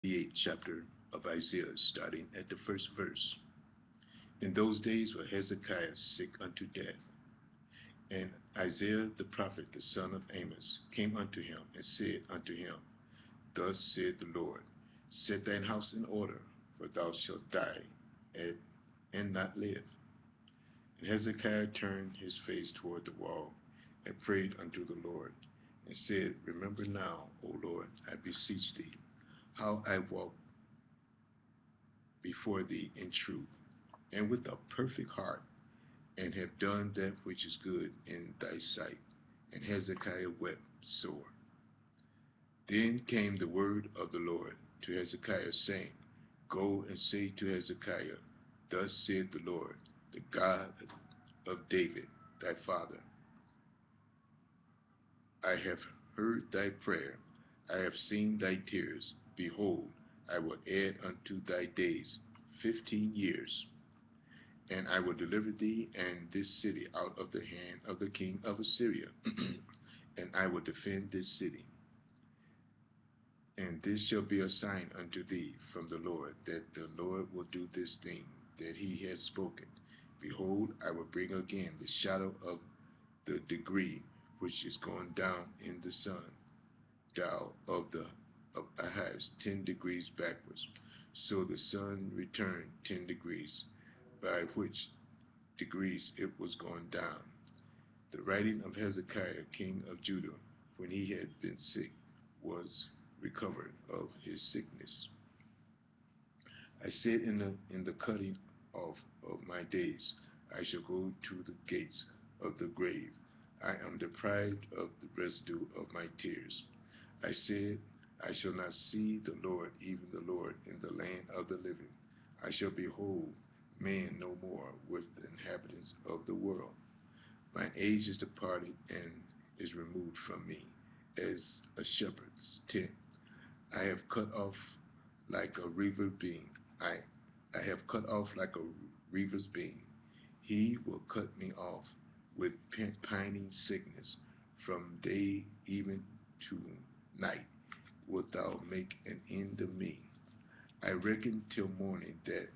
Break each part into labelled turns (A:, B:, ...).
A: The eighth chapter of Isaiah, starting at the first verse. In those days was Hezekiah sick unto death, and Isaiah the prophet, the son of Amos, came unto him and said unto him, Thus saith the Lord, Set thine house in order, for thou shalt die and not live. And Hezekiah turned his face toward the wall and prayed unto the Lord, and said, Remember now, O Lord, I beseech thee, how I walked before thee in truth, and with a perfect heart, and have done that which is good in thy sight. And Hezekiah wept sore. Then came the word of the Lord to Hezekiah, saying, Go and say to Hezekiah, Thus saith the Lord, the God of David thy father, I have heard thy prayer, I have seen thy tears. Behold, I will add unto thy days 15 years, and I will deliver thee and this city out of the hand of the king of Assyria, and I will defend this city. And this shall be a sign unto thee from the Lord, that the Lord will do this thing that he has spoken. Behold, I will bring again the shadow of the degree which is gone down in the sun, dial of Ahaz 10 degrees backwards. So the sun returned 10 degrees, by which degrees it was gone down. The writing of Hezekiah, king of Judah, when he had been sick, was recovered of his sickness. I said in the cutting off of my days, I shall go to the gates of the grave. I am deprived of the residue of my tears. I said, I shall not see the Lord, even the Lord, in the land of the living. I shall behold man no more with the inhabitants of the world. Mine age is departed and is removed from me, as a shepherd's tent. I have cut off like a river being. I have cut off like a river's being. He will cut me off with pining sickness. From day even to night wilt thou make an end of me. I reckon till morning that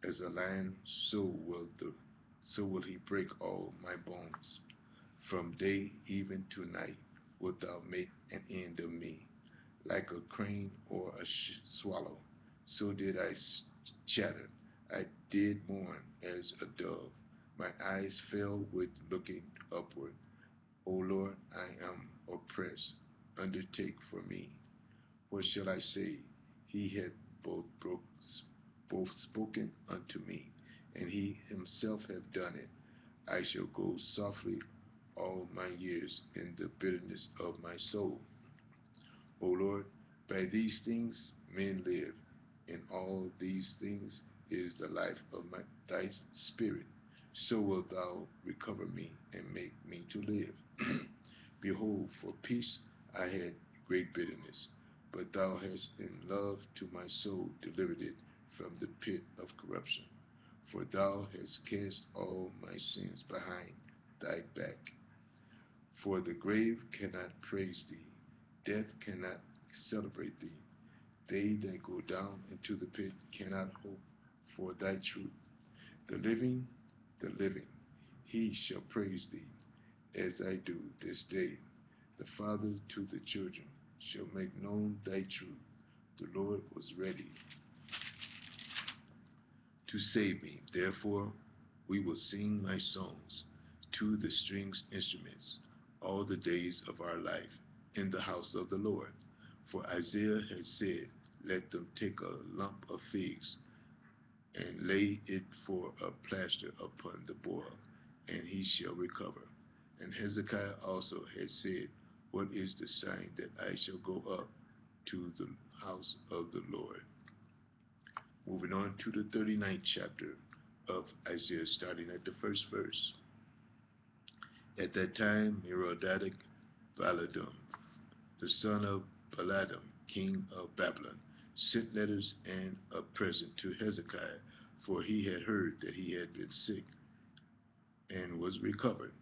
A: as a lion so will he break all my bones. From day even to night wilt thou make an end of me. Like a crane or a swallow, so did I chatter. I did mourn as a dove. My eyes fell with looking upward. O Lord, I am oppressed. Undertake for me. What shall I say? He had both spoken unto me, and he himself have done it. I shall go softly all my years in the bitterness of my soul. O Lord, by these things men live. In all these things is the life of thy spirit. So wilt thou recover me and make me to live. Behold, for peace I had great bitterness, but thou hast in love to my soul delivered it from the pit of corruption. For thou hast cast all my sins behind thy back. For the grave cannot praise thee, death cannot celebrate thee. They that go down into the pit cannot hope for thy truth. The living, he shall praise thee, as I do this day. The father to the children shall make known thy truth. The Lord was ready to save me. Therefore, we will sing my songs to the strings instruments all the days of our life in the house of the Lord. For Isaiah had said, Let them take a lump of figs and lay it for a plaster upon the boil, and he shall recover. And Hezekiah also had said, What is the sign that I shall go up to the house of the Lord? Moving on to the 39th chapter of Isaiah, starting at the first verse. At that time, Merodach Baladan, the son of Baladan, king of Babylon, sent letters and a present to Hezekiah, for he had heard that he had been sick and was recovered.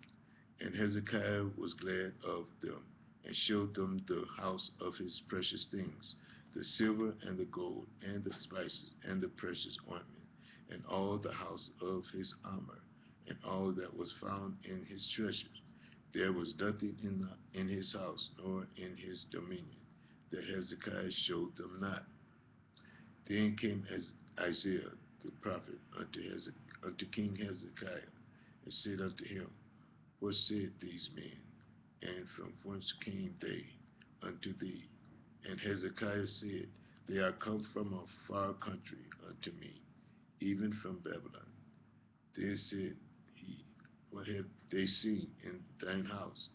A: And Hezekiah was glad of them, and showed them the house of his precious things, the silver and the gold, and the spices, and the precious ointment, and all the house of his armor, and all that was found in his treasures. There was nothing in his house, nor in his dominion, that Hezekiah showed them not. Then came Isaiah the prophet unto King Hezekiah, and said unto him, What said these men? And from whence came they unto thee? And Hezekiah said, They are come from a far country unto me, even from Babylon. Then said he, What have they seen in thine house?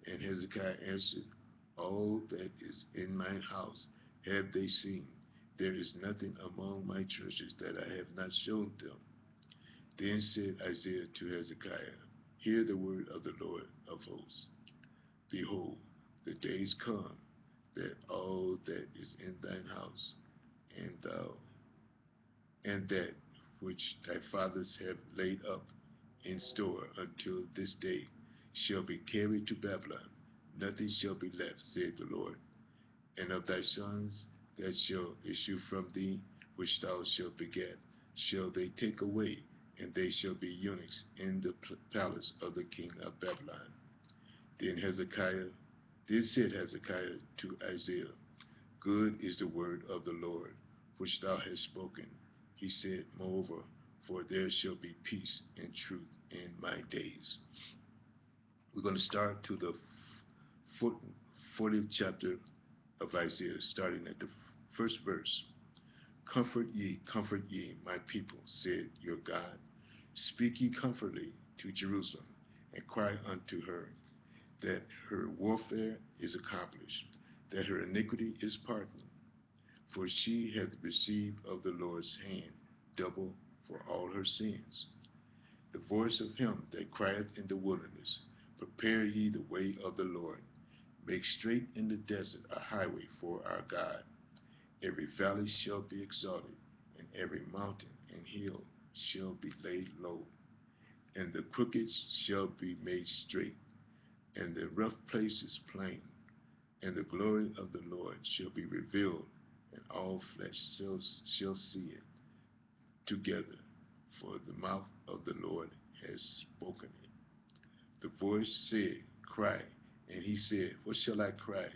A: And Hezekiah answered, All that is in mine house have they seen. There is nothing among my treasures that I have not shown them. Then said Isaiah to Hezekiah, Hear the word of the Lord of hosts. Behold, the days come that all that is in thine house, and thou, and that which thy fathers have laid up in store until this day, shall be carried to Babylon. Nothing shall be left, saith the Lord. And of thy sons that shall issue from thee, which thou shalt beget, shall they take away, and they shall be eunuchs in the palace of the king of Babylon. Then said Hezekiah to Isaiah, Good is the word of the Lord, which thou hast spoken. He said, Moreover, for there shall be peace and truth in my days. We're going to start to the 40th chapter of Isaiah, starting at the first verse. Comfort ye, my people, said your God. Speak ye comfortably to Jerusalem, and cry unto her, that her warfare is accomplished, that her iniquity is pardoned. For she hath received of the Lord's hand double for all her sins. The voice of him that crieth in the wilderness, Prepare ye the way of the Lord. Make straight in the desert a highway for our God. Every valley shall be exalted, and every mountain and hill shall be laid low. And the crooked shall be made straight, and the rough places plain. And the glory of the Lord shall be revealed, and all flesh shall see it together, for the mouth of the Lord has spoken it. The voice said, Cry. And he said, What shall I cry?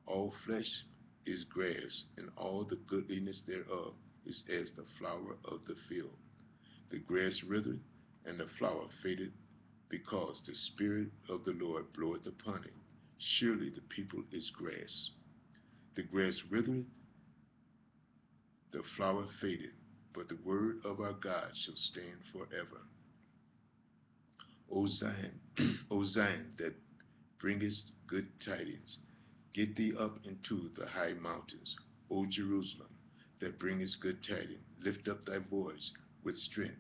A: All flesh is grass, and all the goodliness thereof is as the flower of the field. The grass withereth, and the flower fadeth, because the Spirit of the Lord bloweth upon it. Surely the people is grass. The grass withereth, the flower fadeth, but the word of our God shall stand forever. O Zion, O Zion, that bringest good tidings, get thee up into the high mountains. O Jerusalem, that bringest good tidings, lift up thy voice with strength.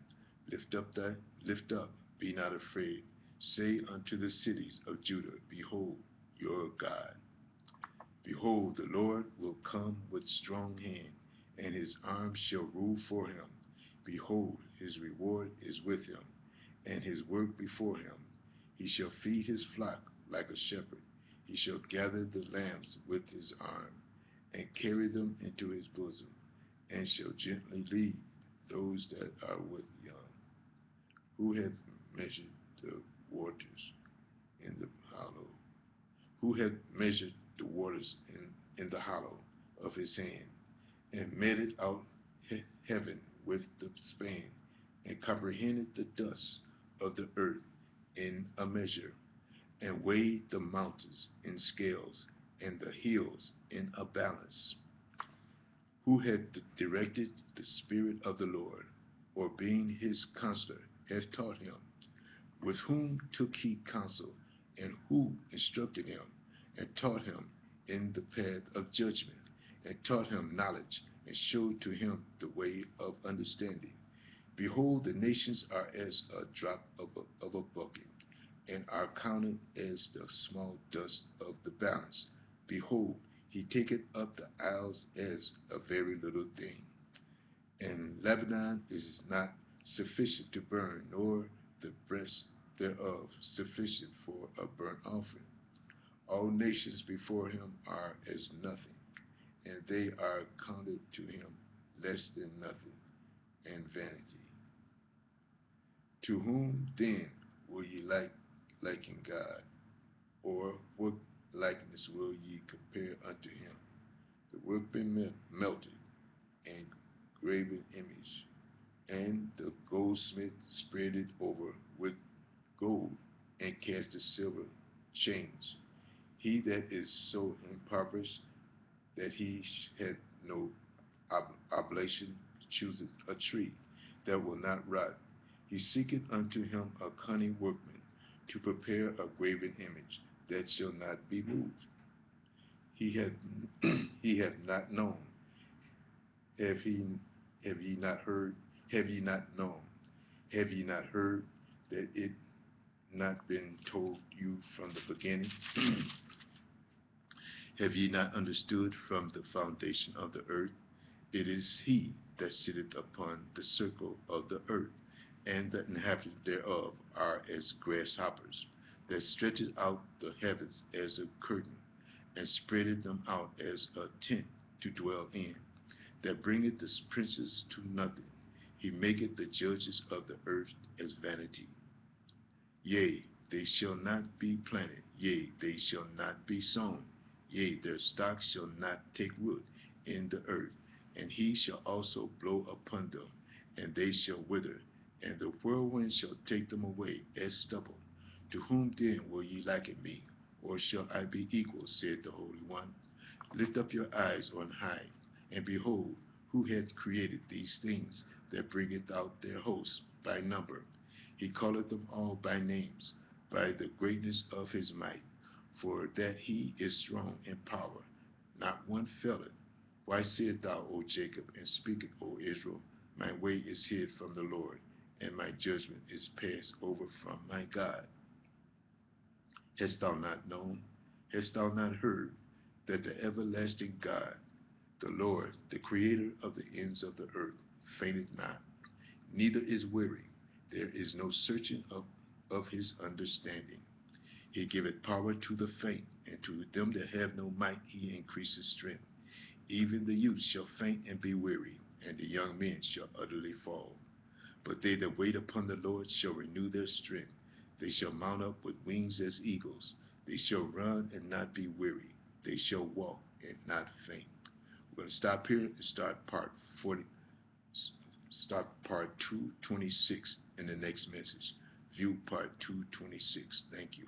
A: Lift up, be not afraid. Say unto the cities of Judah, Behold your God. Behold, the Lord will come with strong hand, and his arm shall rule for him. Behold, his reward is with him, and his work before him. He shall feed his flock like a shepherd. He shall gather the lambs with his arm, and carry them into his bosom, and shall gently lead those that are with young. Who hath measured the waters in the hollow? Who hath measured the waters in the hollow of his hand, and meted out heaven with the span, and comprehended the dust of the earth in a measure, and weighed the mountains in scales, and the hills in a balance? Who hath directed the Spirit of the Lord, or being his counselor, hath taught him? With whom took he counsel, and who instructed him, and taught him in the path of judgment, and taught him knowledge, and showed to him the way of understanding? Behold, the nations are as a drop of a bucket, and are counted as the small dust of the balance. Behold, he taketh up the isles as a very little thing. And Lebanon is not sufficient to burn, nor the breast thereof sufficient for a burnt offering. All nations before him are as nothing, and they are counted to him less than nothing and vanity. To whom then will ye liken God? Or what likeness will ye compare unto him? The workman melted and graven image, and the goldsmith spread it over with gold, and cast the silver chains. He that is so impoverished that he had no oblation chooseth a tree that will not rot. He seeketh unto him a cunning workman to prepare a graven image that shall not be moved. He had he hath not known. Have ye not heard? Have ye not known? Have ye not heard that it not been told you from the beginning? Have ye not understood from the foundation of the earth? It is he that sitteth upon the circle of the earth, and the inhabitants thereof are as grasshoppers, that stretcheth out the heavens as a curtain, and spreadeth them out as a tent to dwell in, that bringeth the princes to nothing. He maketh the judges of the earth as vanity. Yea, they shall not be planted, yea, they shall not be sown, yea, their stock shall not take root in the earth, and he shall also blow upon them, and they shall wither, and the whirlwind shall take them away as stubble. To whom then will ye liken me, or shall I be equal, said the Holy One? Lift up your eyes on high, and behold, who hath created these things, that bringeth out their hosts by number. He calleth them all by names, by the greatness of his might, for that he is strong in power. Not one faileth. Why sayest thou, O Jacob, and speakest, O Israel, my way is hid from the Lord, and my judgment is passed over from my God? Hast thou not known? Hast thou not heard that the everlasting God, the Lord, the creator of the ends of the earth, fainteth not, neither is weary? There is no searching of his understanding. He giveth power to the faint, and to them that have no might he increaseth strength. Even the youth shall faint and be weary, and the young men shall utterly fall. But they that wait upon the Lord shall renew their strength. They shall mount up with wings as eagles. They shall run and not be weary. They shall walk and not faint. We're going to stop here and start part 226 in the next message. View part 226. Thank you.